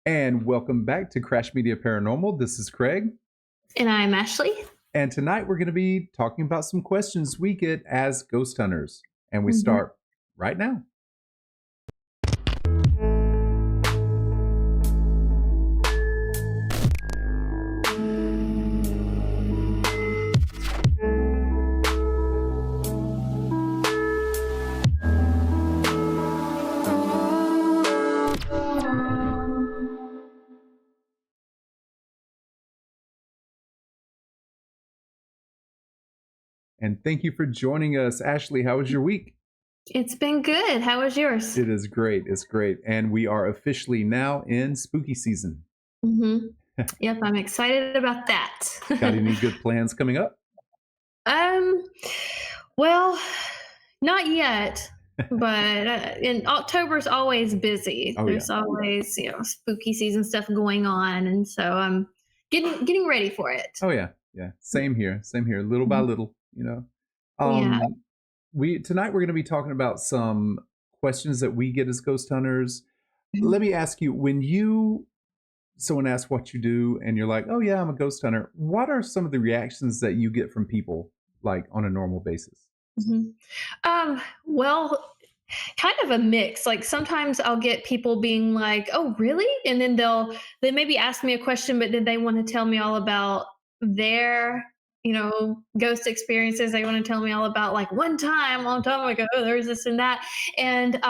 And welcome back to Crash Media Paranormal. This is Craig. And I'm Ashley. And tonight we're going to be talking about some questions we get as ghost hunters. And we start right now. And thank you for joining us. Ashley, how was your week? It's been good. How was yours? It is great. It's great. And we are officially now in spooky season. Yep, I'm excited about that. Got any good plans coming up? Well, not yet, but in October's always busy. Oh, There's always, spooky season stuff going on, and so I'm getting ready for it. Oh yeah. Same here. Little by little, Yeah. Tonight we're going to be talking about some questions that we get as ghost hunters. Mhm. Let me ask you, when someone asks what you do and you're like, oh yeah, I'm a ghost hunter, what are some of the reactions that you get from people, like, on a normal basis? Well, kind of a mix. Like sometimes I'll get people being like, "Oh, really?" And then they maybe ask me a question, but then they want to tell me all about their, ghost experiences. They want to tell me all about like one time, long time ago, there was this and that, and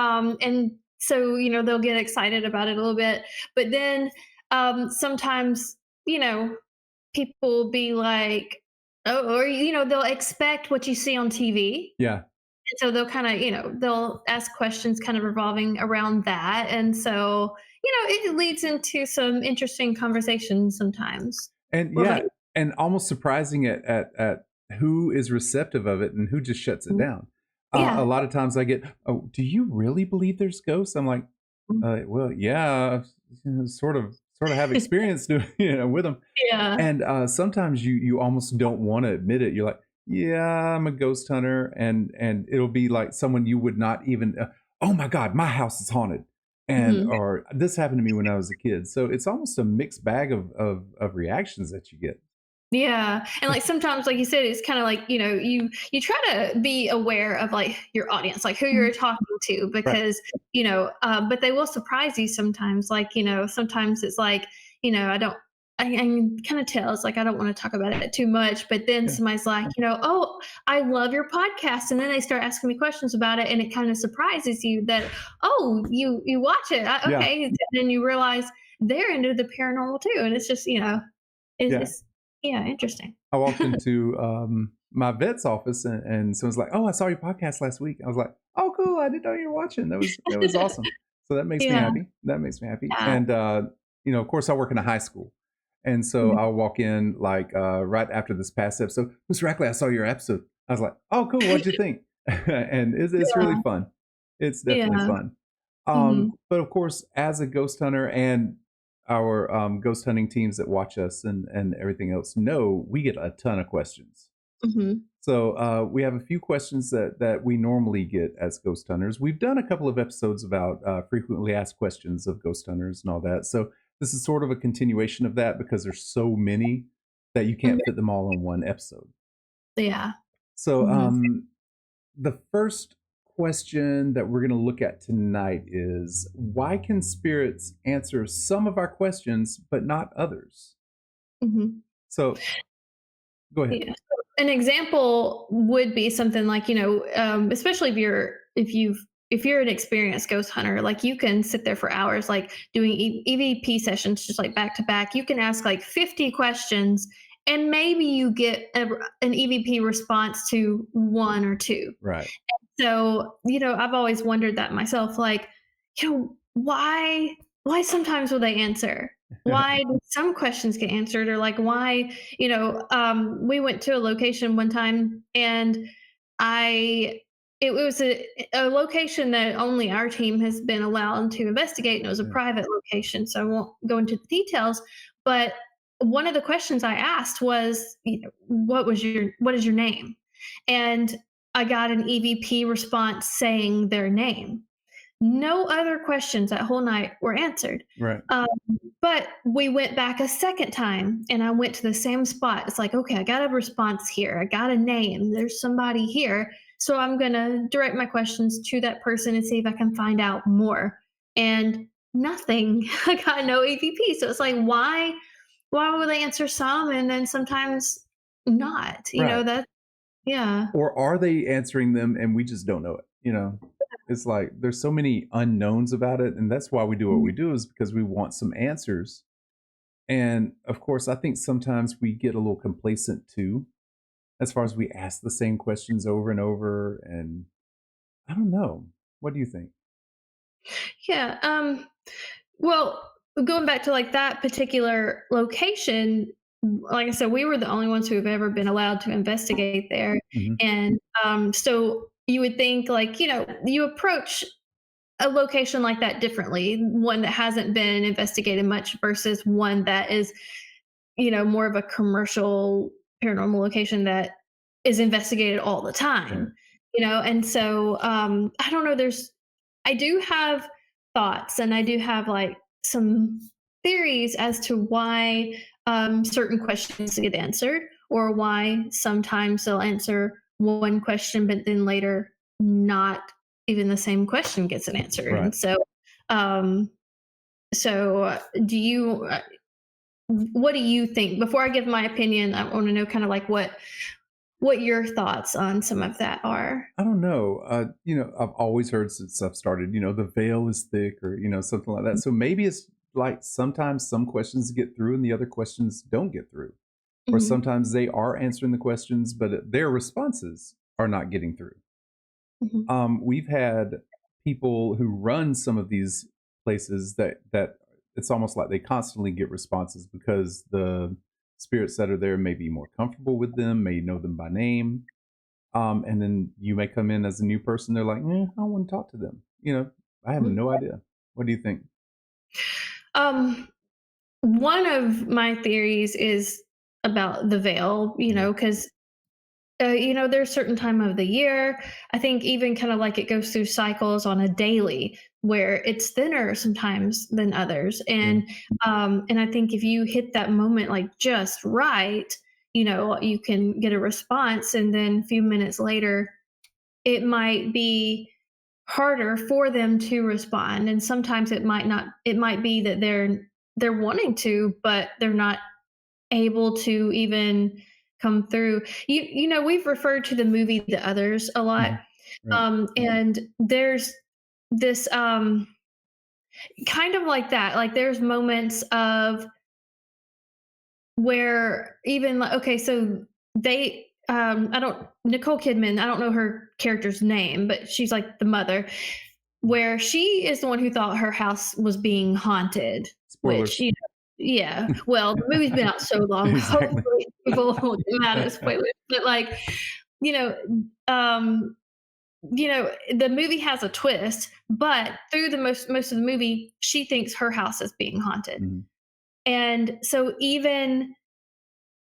so they'll get excited about it a little bit. But then sometimes you know people be like, oh, or they'll expect what you see on TV, Yeah. and so they'll kind of, they'll ask questions kind of revolving around that. And so, it leads into some interesting conversations sometimes. And What about yeah, and almost surprising at who is receptive of it and who just shuts it you? down. A Yeah. lot of times I get, oh, do you really believe there's ghosts? I'm like, Mhm. well, yeah, sort of have experience doing, with them. Yeah. And sometimes you almost don't want to admit it. You're like, yeah, I'm a ghost hunter, and it'll be like someone you would not even, oh my God, my house is haunted, and Mhm. or this happened to me when I was a kid. So it's almost a mixed bag of reactions that you get. Yeah. And like sometimes, like you said, it's kind of like, you try to be aware of like your audience, like who you're talking to, Right. because, but they will surprise you sometimes. Like, sometimes it's like, I don't, I can kind of tell it's like, I don't want to talk about it too much, but then Yeah. somebody's like, oh, I love your podcast. And then they start asking me questions about it. And it kind of surprises you that, oh, you watch it. Yeah. Okay. And then you realize they're into the paranormal too. And it's just, Yeah. it's yeah, interesting. I walked into my vet's office, and someone's like, "Oh, I saw your podcast last week." I was like, "Oh, cool! I didn't know you were watching. That was awesome." So that makes me Yeah, happy. That makes me happy. yeah. And of course, I work in a high school, and so Mhm. I'll walk in like right after this past episode. Mr. Rackley, I saw your episode. I was like, "Oh, cool! What'd you think?" And it's really Yeah, fun. It's definitely yeah. fun. Mhm. But of course, as a ghost hunter and our ghost hunting teams that watch us and everything else know, we get a ton of questions. Mhm. So we have a few questions that we normally get as ghost hunters. We've done a couple of episodes about frequently asked questions of ghost hunters and all that. So this is sort of a continuation of that because there's so many that you can't Mhm. fit them all in one episode. Yeah. So Mhm. the first question that we're going to look at tonight is, why can spirits answer some of our questions but not others? Mhm. So go ahead. Yeah. So an example would be something like, especially if you're an experienced ghost hunter, like you can sit there for hours, like doing EVP sessions, just like back to back. You can ask like 50 questions, and maybe you get an EVP response to one or two. Right. So, I've always wondered that myself, like, why sometimes will they answer? Why do some questions get answered? Or like why, we went to a location one time, and I it was a location that only our team has been allowed to investigate, and it was a Yeah. private location, so I won't go into the details. But one of the questions I asked was, what is your name? And I got an EVP response saying their name. no other questions that whole night were answered. Right. Um, but we went back a second time and I went to the same spot. It's like, okay, I got a response here. I got a name. There's somebody here. So I'm going to direct my questions to that person and see if I can find out more. And nothing. I got no EVP. So it's like, why will they answer some and then sometimes not? Right. That, yeah. Or are they answering them and we just don't know it? It's like there's so many unknowns about it, and that's why we do what we do, is because we want some answers. And of course, I think sometimes we get a little complacent too, as far as we ask the same questions over and over. And I don't know. What do you think? Yeah. Well, going back to like that particular location, like I said, we were the only ones who have ever been allowed to investigate there. Hmm. And so you would think, like, you approach a location like that differently, one that hasn't been investigated much versus one that is, more of a commercial paranormal location that is investigated all the Right. time. And so I don't know, I do have thoughts and I do have like some theories as to why certain questions get answered, or why sometimes they'll answer one question but then later not even the same question gets an answer. Right. And so um do you what do you think? Before I give my opinion, I want to know kind of like what your thoughts on some of that are. I don't know. I've always heard since I've started, the veil is thick, or, something like that. So maybe it's like sometimes some questions get through and the other questions don't get through. Or Mhm, sometimes they are answering the questions, but their responses are not getting through. mhm, We've had people who run some of these places that it's almost like they constantly get responses because the spirits that are there may be more comfortable with them, may know them by name. And then you may come in as a new person. They're like, I don't want to talk to them. I have mhm. no idea. What do you think? Um, One of my theories is about the veil, Mhm. because there's certain time of the year. I think even kind of like it goes through cycles on a daily where it's thinner sometimes than others. Yeah. And I think if you hit that moment like just right, you can get a response, and then a few minutes later, it might be harder for them to respond. And sometimes it might be that they're wanting to, but they're not able to even come through. We've referred to the movie The Others a lot. Mhm. Right. And there's this kind of like that. Like there's moments of where even like, okay, so they I don't Nicole Kidman, I don't know her character's name, but she's like the mother, where she is the one who thought her house was being haunted, which, Spoilers. yeah. Well, the movie's been out so long, Exactly. hopefully people won't get mad at spoilers. But like, you know, um, the movie has a twist, but through the most of the movie, she thinks her house is being haunted. Mhm. And so even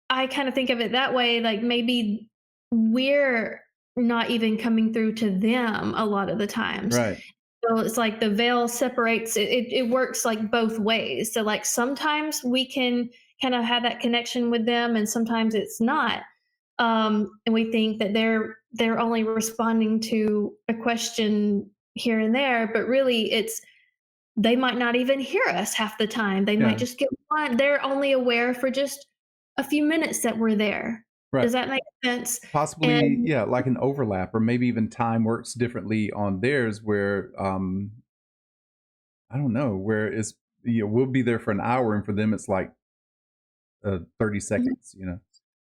I kind of think of it that way, like maybe we're not even coming through to them a lot of the times. Right. So it's like the veil separates it works like both ways. So like sometimes we can kind of have that connection with them and sometimes it's not. And we think that they're only responding to a question here and there, but really they might not even hear us half the time. They might Yeah. just get one. They're only aware for just a few minutes that we're there. Right. Does that make sense? Possibly, And yeah, like an overlap, or maybe even time works differently on theirs, where I don't know, where we'll be there for an hour, and for them it's like 30 mhm, seconds. So they're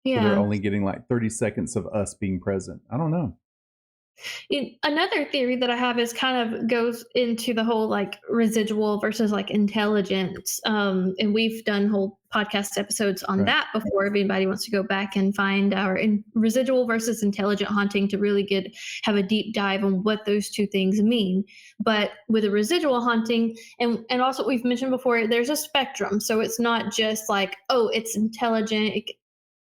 yeah. only getting like 30 seconds of us being present. I don't know. Another theory that I have is kind of goes into the whole like residual versus like intelligence. And we've done whole podcast episodes on Right. that before. If anybody wants to go back and find our residual versus intelligent haunting to really have a deep dive on what those two things mean. But with a residual haunting, and also what we've mentioned before, there's a spectrum. So it's not just like, oh, it's intelligent.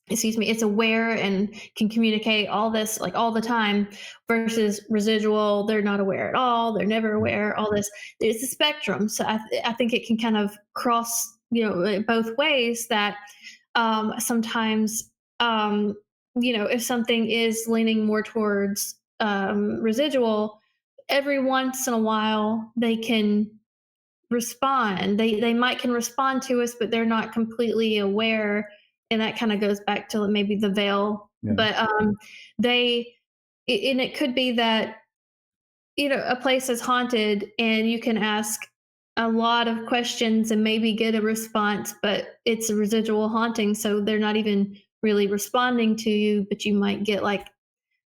excuse me, it's aware and can communicate all this like all the time versus residual, they're not aware at all, they're never Mhm. aware, all this. It's a spectrum. So I think it can kind of cross, both ways that sometimes, um, if something is leaning more towards residual, every once in a while they can respond. They might can respond to us, but they're not completely aware, and that kind of goes back to maybe the veil. Yeah. But they, and it could be that a place is haunted, and you can ask a lot of questions and maybe get a response, but it's a residual haunting, so they're not even really responding to you, but you might get like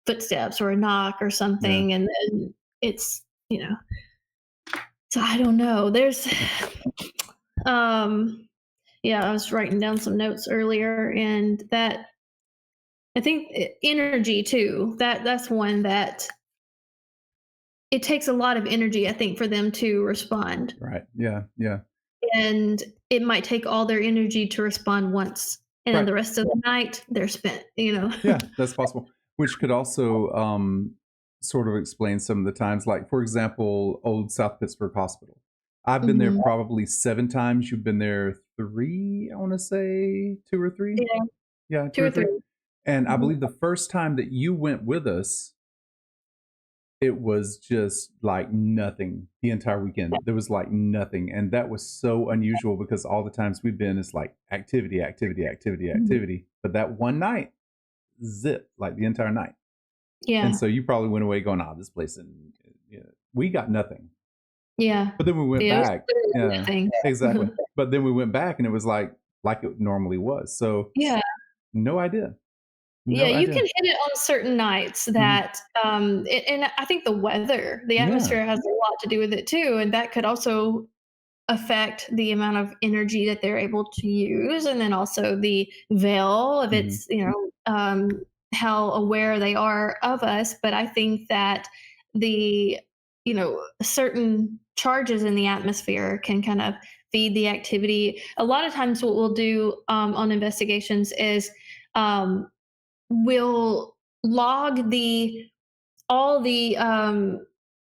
footsteps or a knock or Yeah. something, and then it's so I don't know. There's um Yeah, I was writing down some notes earlier, and that I think energy too. That's one that it takes a lot of energy, I think, for them to respond, Right. Yeah. Yeah. and it might take all their energy to respond once, and then Right. the rest of the night they're spent. Yeah, that's possible. Which could also sort of explain some of the times, like for example, old South Pittsburgh Hospital. I've been there Mhm. probably 7 times. You've been there three, I want to say two or three. Yeah, Yeah, two two or or three. three. And I Mhm. believe the first time that you went with us, it was just like nothing the entire weekend. There was like nothing. And that was so unusual because all the times we've been, it's like activity, activity, activity, Mhm. activity. But that one night, zip, like the entire night. And Yeah, so you probably went away going, "Ah, this place," and we got nothing. yeah. But then we went Yeah, it was back. literally Yeah, nothing. exactly. But then we went back and it was like it normally was. So, Yeah. no idea. Yeah, No you can idea. hit it on certain nights Mhm. that, and I think the weather, the Yeah. atmosphere has a lot to do with it too, and that could also affect the amount of energy that they're able to use, and then also the veil of Mhm. its, how aware they are of us. But I think that the, certain charges in the atmosphere can kind of feed the activity. A lot of times, what we'll do on investigations is um, we'll log the all the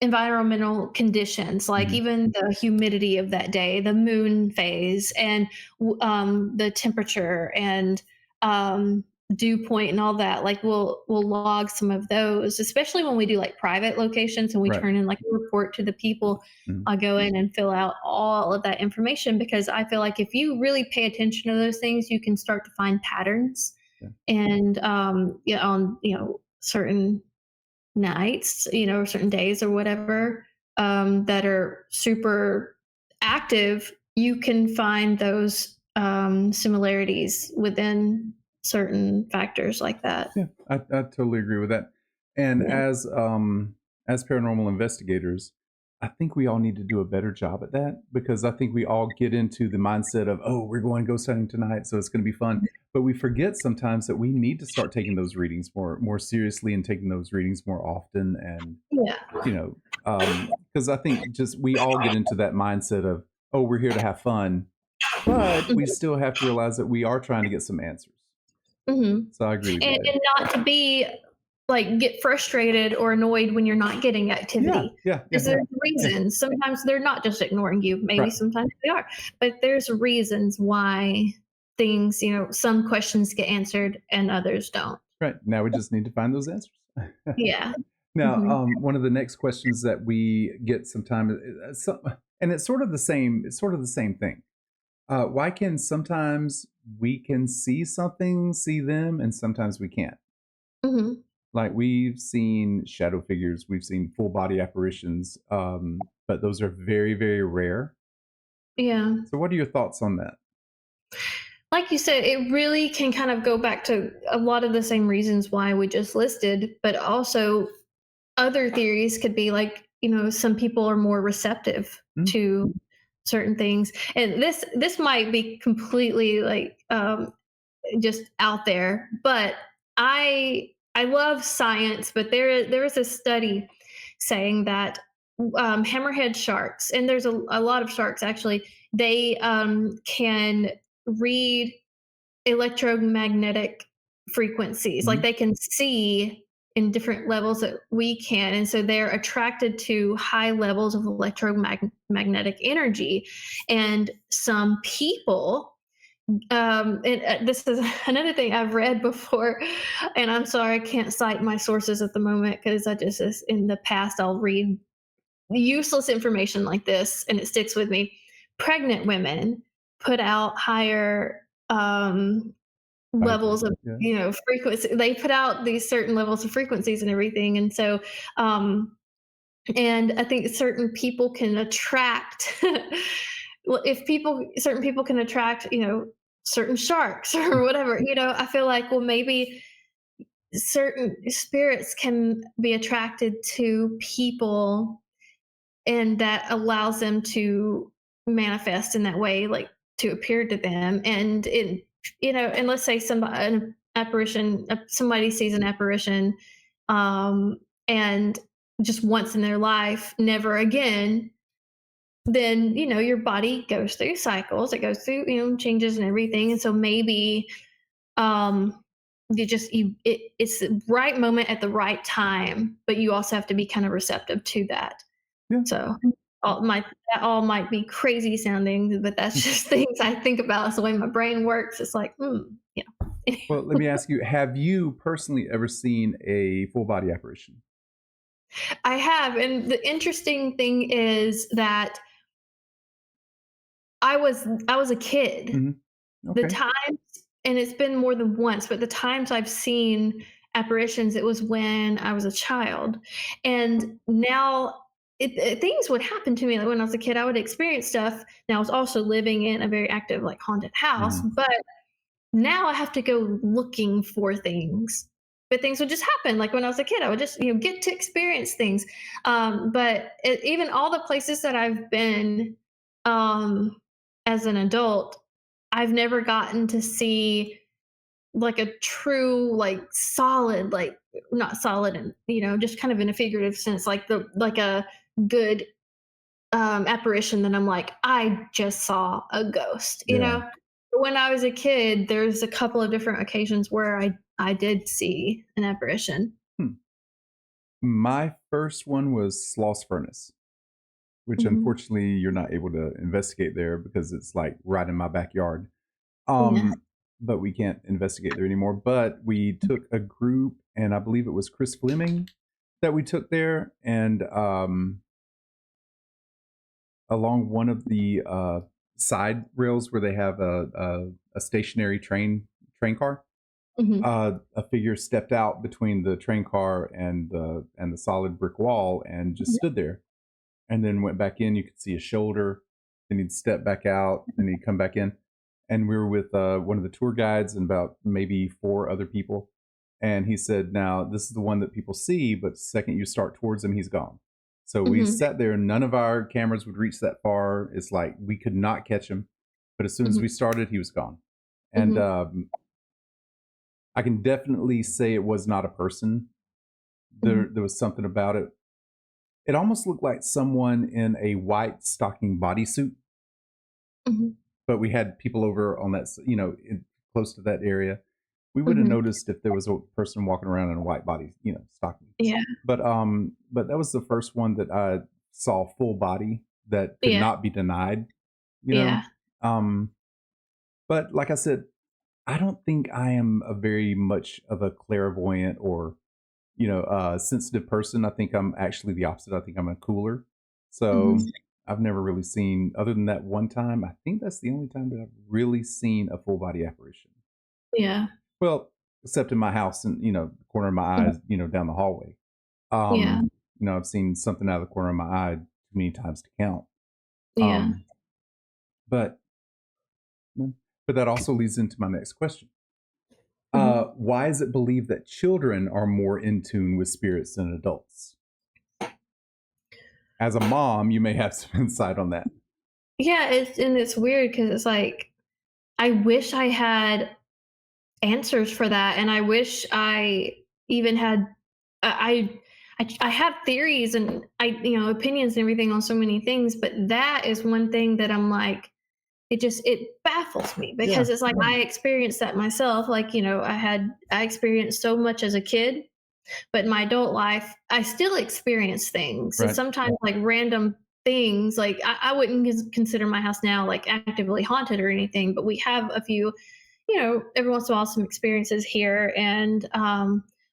environmental conditions, like Mhm. even the humidity of that day, the moon phase, and the temperature and um, dew point and all that. Like we'll log some of those, especially when we do like private locations and we Right. turn in like a report to the people. Mhm. I go in and fill out all of that information because I feel like if you really pay attention to those things, you can start to find patterns Yeah. and yeah, on certain nights, or certain days or whatever, that are super active, you can find those similarities within certain factors like that. Yeah, I totally agree with that. And Yeah. as paranormal investigators, I think we all need to do a better job at that because I think we all get into the mindset of, oh, we're going ghost hunting tonight, so it's going to be fun. But we forget sometimes that we need to start taking those readings more seriously and taking those readings more often. And Yeah. you know, because I think just we all get into that mindset of, oh, we're here to have fun, but we Mhm. still have to realize that we are trying to get some answers. Mhm. So I agree with you there. And not to be like get frustrated or annoyed when you're not getting Yeah, activity. yeah, yeah, Because yeah, there's yeah. reasons. Sometimes they're not just ignoring you. Maybe Right, sometimes they are. But there's reasons why things, some questions get answered and others don't. right. Now we just need to find those answers. Yeah. Now, Mhm. one of the next questions that we get sometimes, and it's sort of the same. It's sort of the same thing. Why can sometimes we can see something, see them, and sometimes we can't? Mhm. Like we've seen shadow figures, we've seen full body apparitions, but those are very, very rare. Yeah. So, what are your thoughts on that? Like you said, it really can kind of go back to a lot of the same reasons why we just listed, but also other theories could be like, some people are more receptive Mm, to certain things. And this might be completely like just out there, but I love science, but there is a study saying that hammerhead sharks, and there's a lot of sharks actually, they can read electromagnetic frequencies. Like Mhm. they can see in different levels that we can. And so they're attracted to high levels of electromagnetic energy. And some people, and this is another thing I've read before, and I'm sorry I can't cite my sources at the moment because I just, in the past, I'll read useless information like this and it sticks with me. Pregnant women put out higher levels of, Vibration, yeah. frequency. They put out these certain levels of frequencies and everything. And so, and I think certain people can attract, well, if certain people can attract, certain sharks or whatever, I feel like, well, maybe certain spirits can be attracted to people and that allows them to manifest in that way, like to appear to them. And and let's say an apparition, somebody sees an apparition, um, and just once in their life, never again. Then your body goes through cycles. It goes through changes and everything, and so maybe it's the right moment at the right time, but you also have to be kind of receptive to that. Yeah. So, that all might be crazy sounding, but that's just things I think about. It's the way my brain works. It's like, yeah. Well, let me ask you, have you personally ever seen a full body apparition? I have, and the interesting thing is that I was a kid. Mhm. The Okay. times, and it's been more than once, but the times I've seen apparitions, it was when I was a child. And now things would happen to me. Like when I was a kid, I would experience stuff. Now I was also living in a very active, like haunted house, Mhm. but now I have to go looking for things. But things would just happen. Like when I was a kid, I would just, get to experience things. But even all the places that I've been, um, as an adult, I've never gotten to see like a true, like solid, like not solid, and just kind of in a figurative sense, like a good apparition that I'm like, I just saw a ghost. Yeah. When I was a kid, there's a couple of different occasions where I did see an apparition. Hmm. My first one was Sloss Furnace, which Mhm. unfortunately you're not able to investigate there because it's like right in my backyard. Yeah. But we can't investigate there anymore. But we took a group, and I believe it was Chris Fleming that we took there, and along one of the side rails where they have a stationary train car, Mhm. a figure stepped out between the train car and the solid brick wall and just stood there, and then went back in. You could see a shoulder. Then he'd step back out, then he'd come back in. And we were with one of the tour guides and about maybe four other people. And he said, "Now this is the one that people see, but the second you start towards him, he's gone." So we Mhm. sat there. None of our cameras would reach that far. It's like we could not catch him. But as soon as Mhm. we started, he was gone. And Mhm. I can definitely say it was not a person. Mhm. There was something about it. It almost looked like someone in a white stocking bodysuit, Mhm. but we had people over on that, close to that area. We would have Mhm. noticed if there was a person walking around in a white body, stocking. Yeah. But that was the first one that I saw full body that could Yeah. not be denied, you know. Yeah. Um, but like I said, I don't think I am a very much of a clairvoyant or sensitive person. I think I'm actually the opposite. I think I'm a cooler. So Mhm. I've never really seen, other than that one time. I think that's the only time that I've really seen a full body apparition. Yeah. Well, except in my house and the corner of my Mhm. eyes, down the hallway. Yeah. I've seen something out of the corner of my eye too many times to count. Yeah. Um, but but that also leads into my next question. Mhm. Why is it believed that children are more in tune with spirits than adults? As a mom, you may have some insight on that. Yeah, it's weird because it's like I wish I had answers for that, and I wish I even had I have theories and opinions and everything on so many things, but that is one thing that I'm like, it baffles me Yeah. because it's like I experienced that myself. Like, I experienced so much as a kid, but in my adult life, I still experience things. And Right. sometimes like random things, like I wouldn't consider my house now like actively haunted or anything, but we have a few, every once in a while some experiences here. And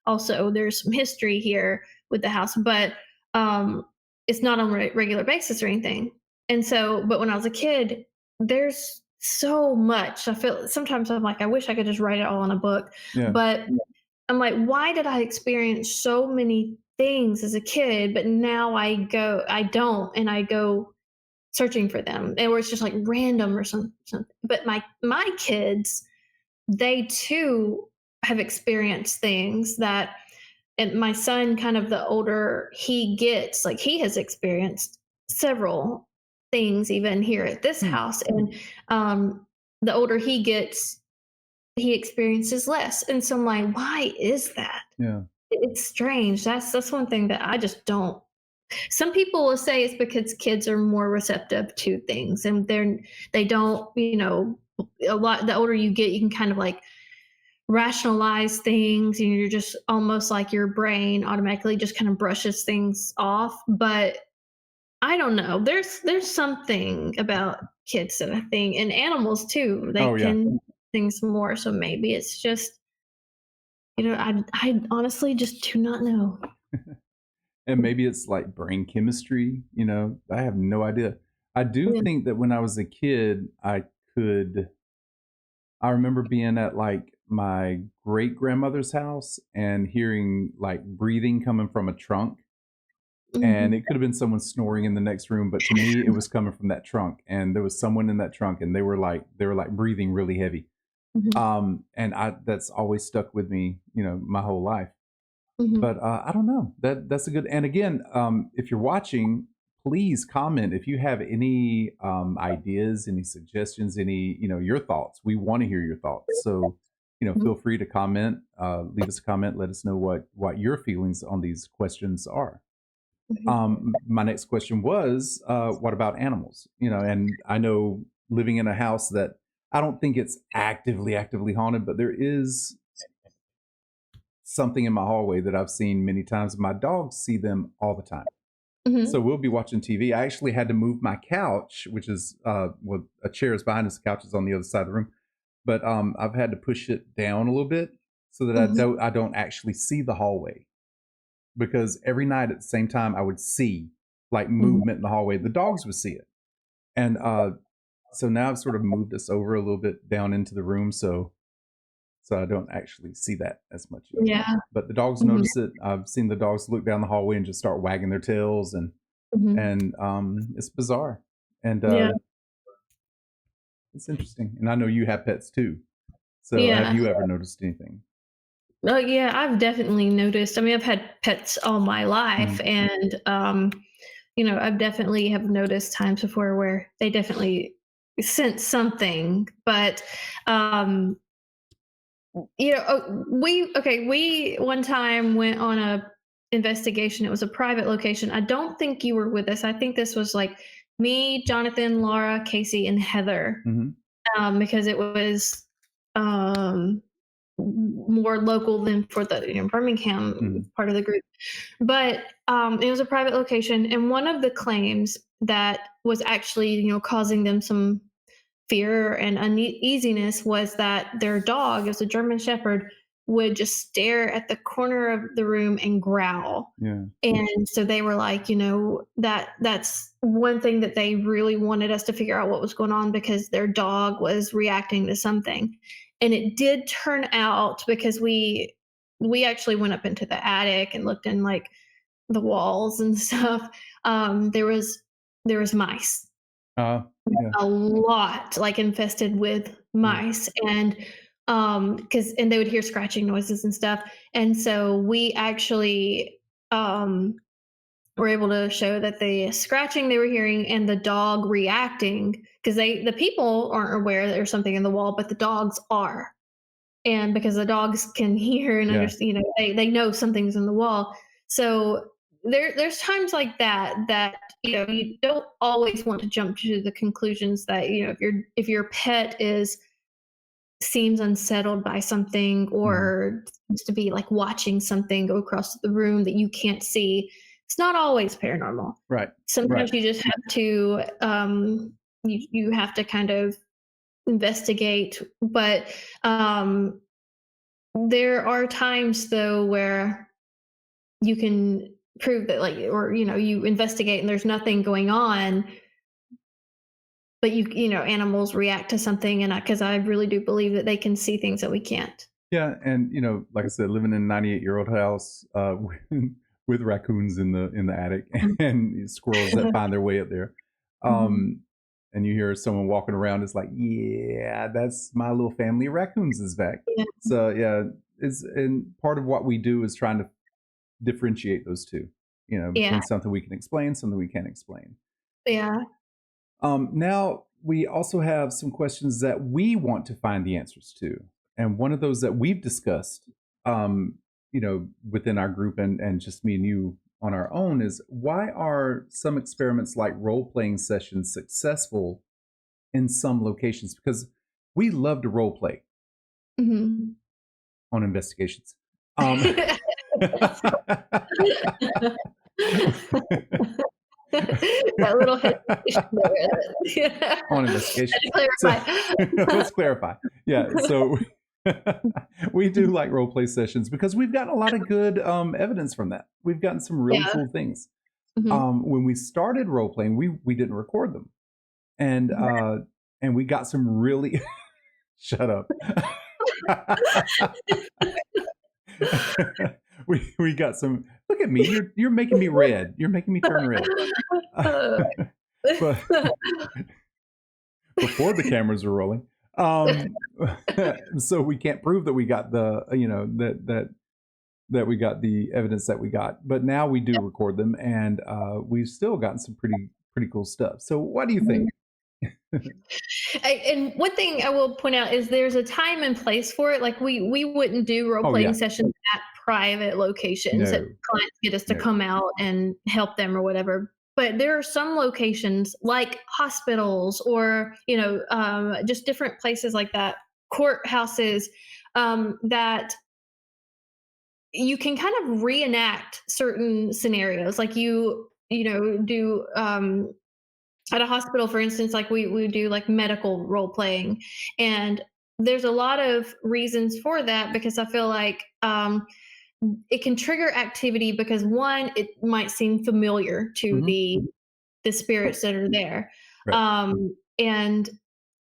also there's some history here with the house, but um, it's not on a regular basis or anything. And so, but when I was a kid, there's so much. I feel sometimes I'm like, I wish I could just write it all in a book, Yeah. but I'm like, why did I experience so many things as a kid, but now I don't, and I go searching for them, and where it's just like random or something. But my kids, they too have experienced things that, and my son, kind of the older he gets, like he has experienced several things even here at this Hmm. house, and the older he gets, he experiences less. And so I'm like, why is that? Yeah. It's strange. That's one thing that I just don't. Some people will say it's because kids are more receptive to things, and they don't, a lot. The older you get, you can kind of like rationalize things, and you're just almost like your brain automatically just kind of brushes things off. But I don't know. There's something about kids that I think, and animals too. They Oh yeah. can things more. So maybe it's just, I honestly just do not know. And maybe it's like brain chemistry, I have no idea. I do Yeah. think that when I was a kid, could I remember being at like my great grandmother's house and hearing like breathing coming from a trunk. And Mhm. it could have been someone snoring in the next room, but to me, it was coming from that trunk. And there was someone in that trunk, and they were like breathing really heavy. Mhm. And that's always stuck with me, my whole life. Mhm. But I don't know. That's a good. And again, if you're watching, please comment if you have any ideas, any suggestions, any your thoughts. We want to hear your thoughts. So Mhm. feel free to comment. Leave us a comment. Let us know what your feelings on these questions are. Mhm. My next question was, what about animals? And I know living in a house that I don't think it's actively haunted, but there is something in my hallway that I've seen many times. My dogs see them all the time. So Mhm. we'll be watching TV. I actually had to move my couch, which is well, a chair is behind us, the couch is on the other side of the room. But I've had to push it down a little bit so that Mhm. I don't actually see the hallway, because every night at the same time I would see like Mhm. movement in the hallway. The dogs would see it, and so now I've sort of moved us over a little bit down into the room, so I don't actually see that as much anymore. Yeah. But the dogs Mhm. notice it. I've seen the dogs look down the hallway and just start wagging their tails, and Mhm. it's bizarre, and Yeah. it's interesting. And I know you have pets too. So have Yeah. you ever noticed anything? Oh, yeah, I've definitely noticed. I mean, I've had pets all my life, Mhm. and I've definitely have noticed times before where they definitely sense something. But um, we one time went on a investigation. It was a private location. I don't think you were with us. I think this was like me, Jonathan, Laura, Casey, and Heather, Mhm. because it was um, more local than for the Birmingham Mhm. part of the group. But it was a private location, and one of the claims that was actually causing them some fear and uneasiness was that their dog, it was a German Shepherd, would just stare at the corner of the room and growl. Yeah. And so they were like, that's one thing that they really wanted us to figure out what was going on, because their dog was reacting to something. And it did turn out, because we actually went up into the attic and looked in like the walls and stuff. There was mice, Yeah. a lot, like infested with Yeah. mice, and because and they would hear scratching noises and stuff. And so we actually were able to show that the scratching they were hearing and the dog reacting, because the people aren't aware that there's something in the wall, but the dogs are. And because the dogs can hear and Yeah. understand, they know something's in the wall. So there's times like that you don't always want to jump to the conclusions that if your pet is seems unsettled by something Mhm. or seems to be like watching something go across the room that you can't see. It's not always paranormal. Right. Right. Sometimes you just have to you have to kind of investigate, but um there are times though where you can prove that, like, or you investigate and there's nothing going on, but animals react to something, and because I really do believe that they can see things that we can't. Yeah, and like I said, living in a 98-year-old house with raccoons in the attic and squirrels that find their way up there, Mhm. um, and you hear someone walking around, it's like, yeah, that's my little family of raccoons is back. Yeah. So yeah, it's and part of what we do is trying to differentiate those two, Yeah. between something we can explain, something we can't explain. Yeah. Now, we also have some questions that we want to find the answers to. And one of those that we've discussed, within our group and just me and you on our own is why are some experiments like role playing sessions successful in some locations? Because we love to role play Mhm. on investigations. Um, That little hesitation there. Yeah. on Had investigations. to So clarify. let's clarify. Yeah. So we do like role play sessions because we've gotten a lot of good evidence from that. We've gotten some really Yeah. cool things. Mhm. When we started role playing, we didn't record them, and and we got some really shut up. We got some. Look at me. You're making me red. You're making me turn red. Uh, But before the cameras were rolling. Um, so we can't prove that we got the that we got the evidence that we got, but now we do record them, and we've still gotten some pretty cool stuff. So what do you think? Mhm. And one thing I will point out is there's a time and place for it. Like we wouldn't do role Oh playing yeah, sessions at private locations that no, clients get us to no. come out and help them or whatever. But there are some locations like hospitals or just different places like that, courthouses, that you can kind of reenact certain scenarios. Like do at a hospital, for instance, like we do like medical role playing, and there's a lot of reasons for that because I feel like it can trigger activity because one, it might seem familiar to Hmm. the spirits that are there, Right. and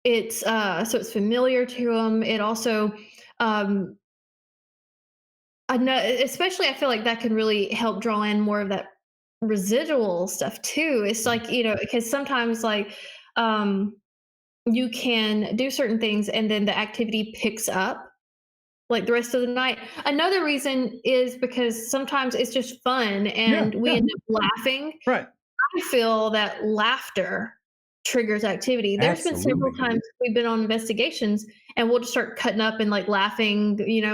it's so it's familiar to them. It also um, I know, especially I feel like that can really help draw in more of that residual stuff too. It's like, because sometimes like um you can do certain things and then the activity picks up like the rest of the night. Another reason is because sometimes it's just fun Yeah, and we yeah, end up laughing. right. I feel that laughter triggers activity. There's been several Absolutely. times we've been on investigations and we'll just start cutting up and like laughing, in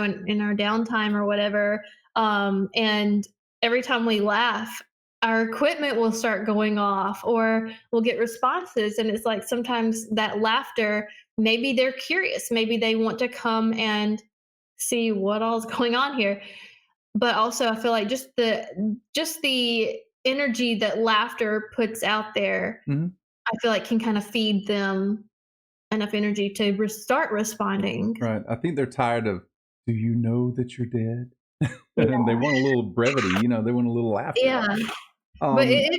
our downtime or whatever. And every time we laugh, our equipment will start going off or we'll get responses. And it's like sometimes that laughter, maybe they're curious, maybe they want to come and see what all's going on here. But also I feel like just the energy that laughter puts out there, Mhm. I feel like can kind of feed them enough energy to start responding. Right. I think they're tired of, "Do you know that you're dead?" And Yeah. they want a little brevity, they want a little laughter. Yeah. But Um, it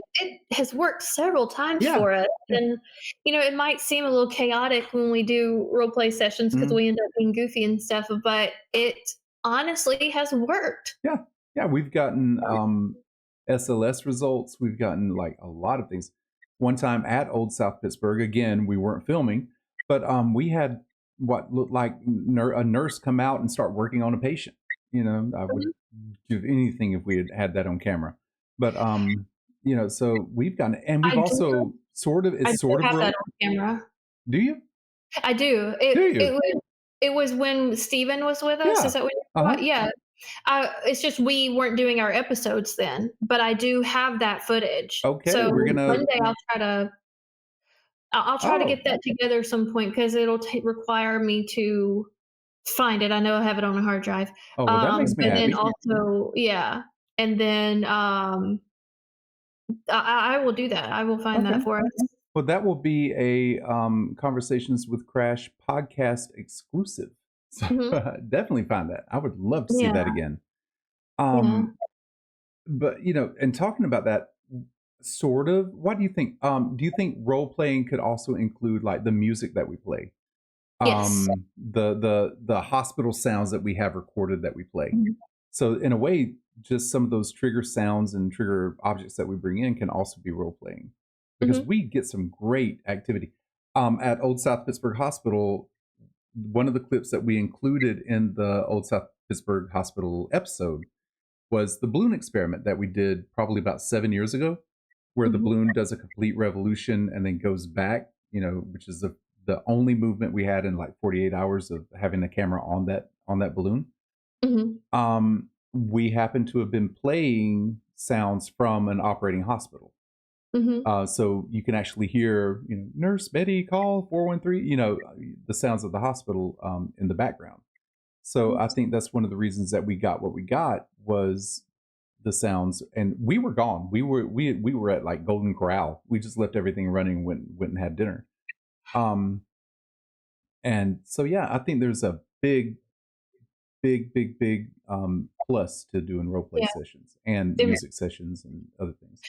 has worked several times yeah, for us, yeah. and, it might seem a little chaotic when we do role play sessions because Mhm. we end up being goofy and stuff, but it honestly has worked. Yeah, yeah, we've gotten, SLS results, we've gotten, like, a lot of things. One time at Old South Pittsburgh, again, we weren't filming, but, we had what looked like a nurse come out and start working on a patient, I would Mhm. give anything if we had had that on camera. But, so we've gotten and we've I do also I it's do sort of have that real. on camera. Do you? I do. Do It you? was it was when Steven was with us, Yeah. is that what you're talking Uh-huh. about? Yeah. It's just we weren't doing our episodes then, but I do have that footage. Okay, So we're one gonna. day I'll try to Oh, get that together some point because it'll require me to find it. I know I have it on a hard drive. oh well, that makes me And then happy. also, yeah, and then I will do that. I will find Okay. that for us. Well, that will be a Conversations with Crash podcast exclusive. So Hmm. definitely find that. I would love to see Yeah, that again. yeah, Um, but and talking about that, sort of, what do you think? Do you think role playing could also include like the music that we play? yes. The hospital sounds that we have recorded that we play. Mhm. So in a way, just some of those trigger sounds and trigger objects that we bring in can also be role playing because Mhm. we get some great activity. At Old South Pittsburgh Hospital, one of the clips that we included in the Old South Pittsburgh Hospital episode was the balloon experiment that we did probably about 7 years ago, where the Mhm. balloon does a complete revolution and then goes back, which is the only movement we had in like 48 hours of having the camera on that balloon. Mhm. We happen to have been playing sounds from an operating hospital. Mhm. So you can actually hear, Nurse Betty call 413, the sounds of the hospital in the background. So I think that's one of the reasons that we got what we got was the sounds, and we were gone. We were at like Golden Corral. We just left everything running, went and had dinner. Um, and so yeah, I think there's a big plus to doing role play Yeah. sessions and There music sessions and other things.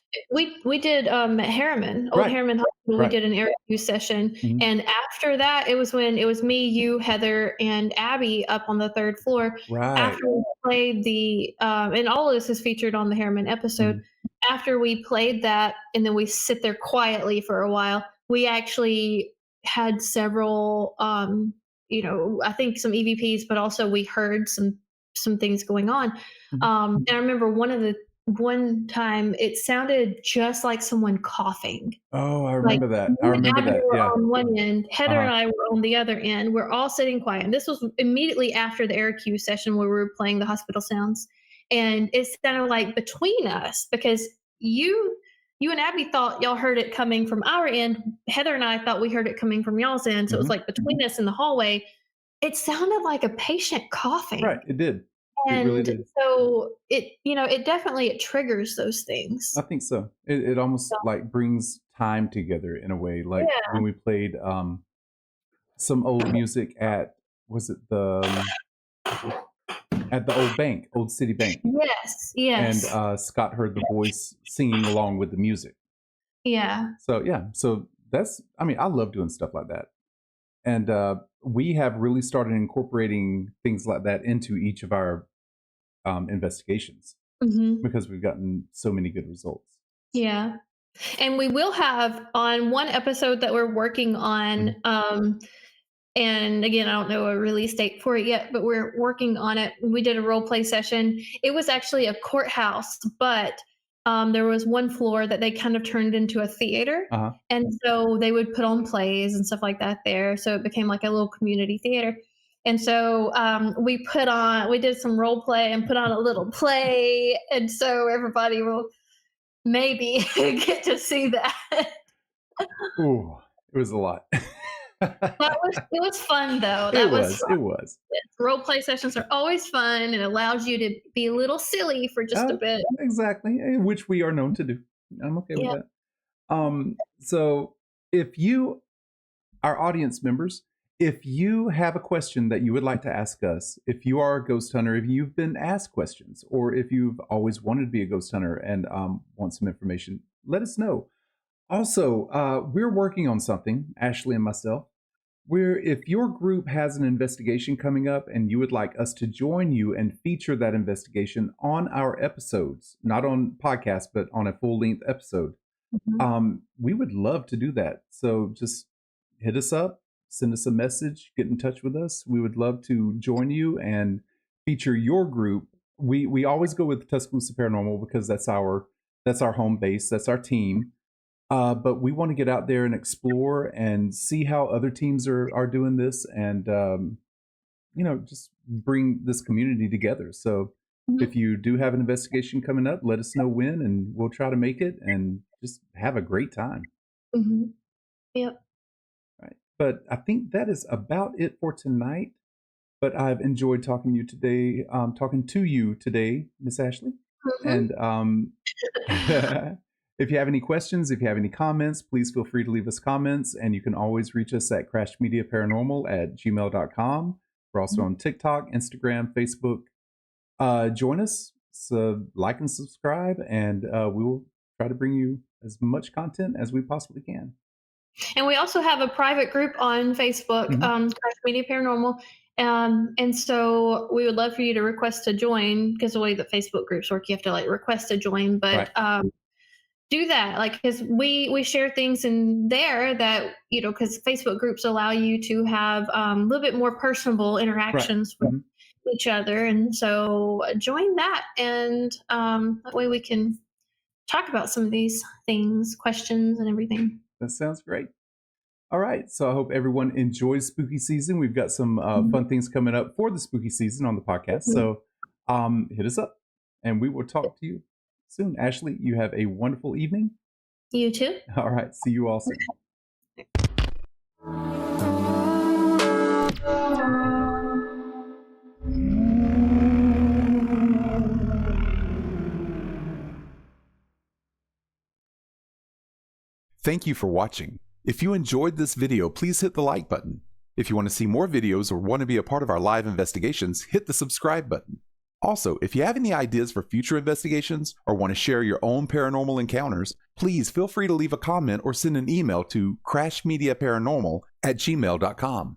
we did, at Harriman, Old Right, Harriman Hospital, we right, did an air use session, mhm, and after that, it was when it was me, you, Heather, and Abby up on the 3rd floor. right. After we played and all of this is featured on the Harriman episode. Mhm. After we played that, and then we sit there quietly for a while, we actually had several, I think some EVPs, but also we heard some things going on. Mhm. And I remember one time it sounded just like someone coughing. Oh, I Like, remember that. I you and remember Abby that. were Yeah. on one end, Heather and Uh-huh. I were on the other end. We're all sitting quiet. And this was immediately after the Air Q session where we were playing the hospital sounds. And it sounded like between us because you and Abby thought y'all heard it coming from our end. Heather and I thought we heard it coming from y'all's end. So it was Mhm. like between us in the hallway. It sounded like a patient Right, coughing. it did. It really And did. so it definitely it triggers those I things. think so. It almost So, like brings time together in a way. Like yeah. when we played some old music at was it the at the old bank, Old City Bank, Yes, and yes. Scott heard the voice singing along with the music. Yeah. So yeah, so that's I mean I love doing stuff like that, and we have really started incorporating things like that into each of our investigations Mhm. because we've gotten so many good results. Yeah. And we will have on one episode that we're working on, Mhm. and again, I don't know a release date for it yet, but we're working on it. We did a role play session. It was actually a courthouse, but there was one floor that they kind of turned into a theater. Uh-huh. And so they would put on plays and stuff like that there. So it became like a little community theater. And so we did some role play and put on a little play. And so everybody will maybe get to see that. Ooh, it was a lot. It was fun though. It That was was, it was. Role play sessions are always fun and allows you to be a little silly for just a Uh, bit. exactly, which we are known to do. I'm okay with Yeah. that. So if you, our audience members, if you have a question that you would like to ask us, if you are a ghost hunter, if you've been asked questions, or if you've always wanted to be a ghost hunter and want some information, let us know. Also, we're working on something, Ashley and myself, where if your group has an investigation coming up and you would like us to join you and feature that investigation on our episodes, not on podcast, but on a full length episode, Mhm. we would love to do that. So just hit us up, send us a message, get in touch with us. We would love to join you and feature your group. We always go with Tuscaloosa Paranormal because that's our home base, that's our team. But we want to get out there and explore and see how other teams are doing this, and just bring this community together. So Mhm. If you do have an investigation coming up, let us know when, and we'll try to make it and just have a great time. Mhm. Yep. Right. But I think that is about it for tonight. But I've enjoyed talking to you today, Miss Ashley. Mhm. And if you have any questions, if you have any comments, please feel free to leave us comments. And you can always reach us at crashmediaparanormal@gmail.com. We're also on TikTok, Instagram, Facebook. Join us, so like and subscribe, and we will try to bring you as much content as we possibly can. And we also have a private group on Facebook, Mhm. Crash Media Paranormal. And so we would love for you to request to join because the way that Facebook groups work, you have to like request to join. Right. But do that, like, because we share things in there that because Facebook groups allow you to have a little bit more personable Right. interactions with Mhm. each other, and so join that, and that way we can talk about some of these things, questions, and everything. That sounds great. All right. So I hope everyone enjoys spooky season. We've got some Mhm. fun things coming up for the spooky season on the podcast. Mhm. So hit us up and we will talk to you soon. Ashley, you have a wonderful evening. You too. All right. See you all soon. Thank you for watching. If you enjoyed this video, please hit the like button. If you want to see more videos or want to be a part of our live investigations, hit the subscribe button. Also, if you have any ideas for future investigations or want to share your own paranormal encounters, please feel free to leave a comment or send an email to crashmediaparanormal@gmail.com.